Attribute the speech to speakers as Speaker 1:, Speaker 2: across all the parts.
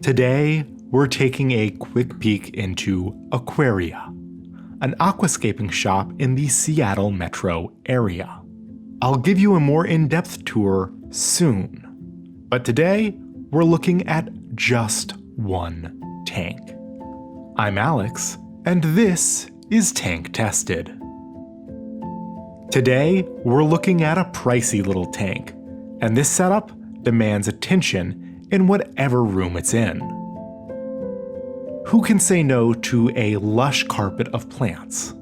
Speaker 1: Today, we're taking a quick peek into Aquaria, an aquascaping shop in the Seattle metro area. I'll give you a more in-depth tour soon, but today, we're looking at just one tank. I'm Alex, and this is Tank Tested. Today, we're looking at a pricey little tank, and this setup demands attention in whatever room it's in. Who can say no to a lush carpet of plants?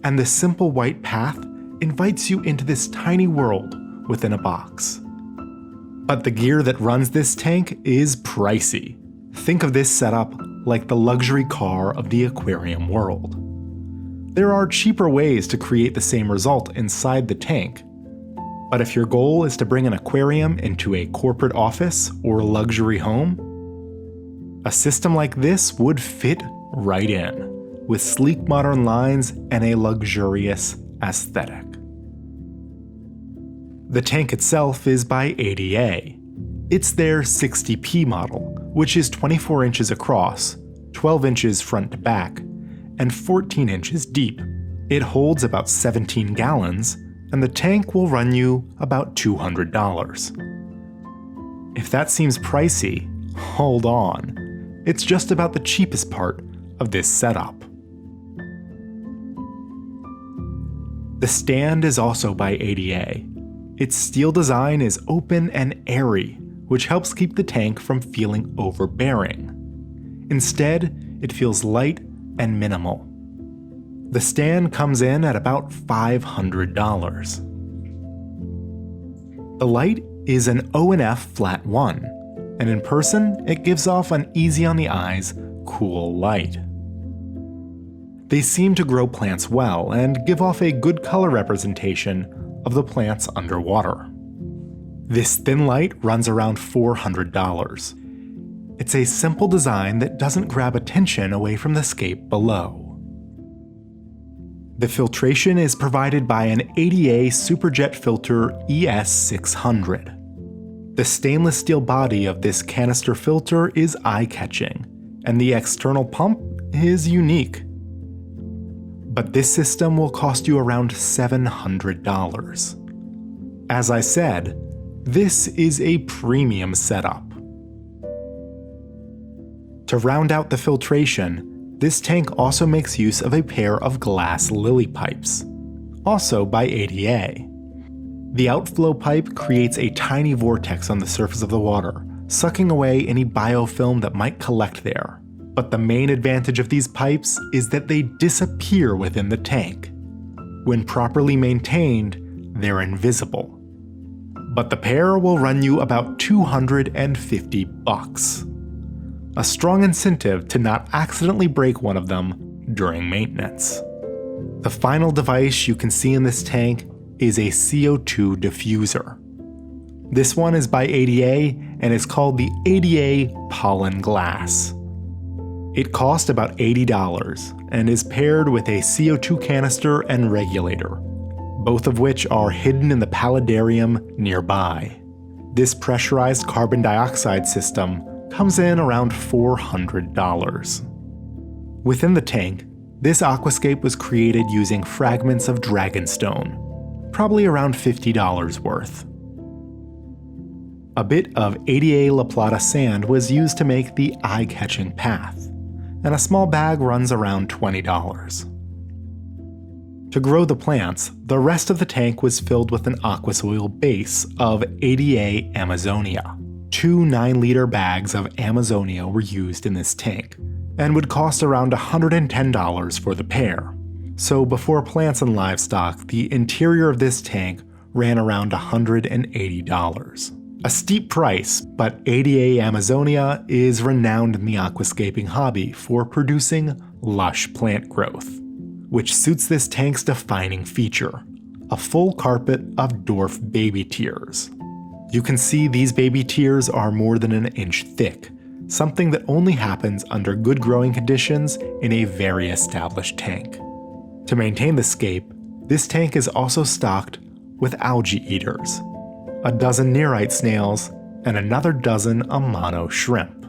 Speaker 1: And the simple white path invites you into this tiny world within a box. But the gear that runs this tank is pricey. Think of this setup like the luxury car of the aquarium world. There are cheaper ways to create the same result inside the tank. But if your goal is to bring an aquarium into a corporate office or luxury home, a system like this would fit right in, with sleek modern lines and a luxurious aesthetic. The tank itself is by ADA. It's their 60p model, which is 24 inches across, 12 inches front to back, and 14 inches deep. It holds about 17 gallons, and the tank will run you about $200. If that seems pricey, hold on. It's just about the cheapest part of this setup. The stand is also by ADA. Its steel design is open and airy, which helps keep the tank from feeling overbearing. Instead, it feels light and minimal. The stand comes in at about $500. The light is an O&F flat 1, and in person, it gives off an easy on the eyes, cool light. They seem to grow plants well and give off a good color representation of the plants underwater. This thin light runs around $400. It's a simple design that doesn't grab attention away from the scape below. The filtration is provided by an ADA Superjet Filter ES600. The stainless steel body of this canister filter is eye-catching, and the external pump is unique. But this system will cost you around $700. As I said, this is a premium setup. To round out the filtration, this tank also makes use of a pair of glass lily pipes, also by ADA. The outflow pipe creates a tiny vortex on the surface of the water, sucking away any biofilm that might collect there. But the main advantage of these pipes is that they disappear within the tank. When properly maintained, they're invisible. But the pair will run you about $250. A strong incentive to not accidentally break one of them during maintenance. The final device you can see in this tank is a CO2 diffuser. This one is by ADA and is called the ADA Pollen Glass. It costs about $80 and is paired with a CO2 canister and regulator, both of which are hidden in the paludarium nearby. This pressurized carbon dioxide system comes in around $400. Within the tank, this aquascape was created using fragments of dragonstone, probably around $50 worth. A bit of ADA La Plata sand was used to make the eye-catching path, and a small bag runs around $20. To grow the plants, the rest of the tank was filled with an aquasoil base of ADA Amazonia. 2 9-liter bags of Amazonia were used in this tank, and would cost around $110 for the pair. So before plants and livestock, the interior of this tank ran around $180. A steep price, but ADA Amazonia is renowned in the aquascaping hobby for producing lush plant growth, which suits this tank's defining feature, a full carpet of dwarf baby tears. You can see these baby tears are more than an inch thick, something that only happens under good growing conditions in a very established tank. To maintain the scape, this tank is also stocked with algae eaters, a dozen nearite snails, and another dozen amano shrimp.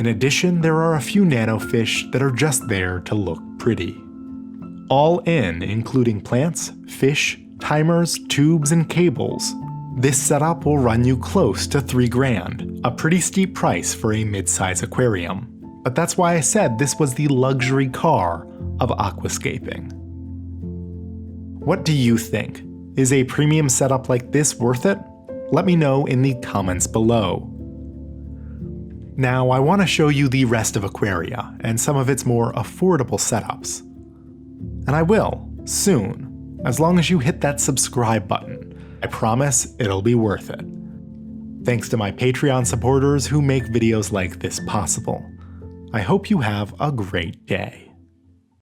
Speaker 1: In addition, there are a few nanofish that are just there to look pretty. All in, including plants, fish, timers, tubes, and cables, this setup will run you close to $3,000, a pretty steep price for a mid-size aquarium. But that's why I said this was the luxury car of aquascaping. What do you think? Is a premium setup like this worth it? Let me know in the comments below. Now I want to show you the rest of Aquaria and some of its more affordable setups. And I will, soon, as long as you hit that subscribe button. I promise it'll be worth it. Thanks to my Patreon supporters who make videos like this possible. I hope you have a great day.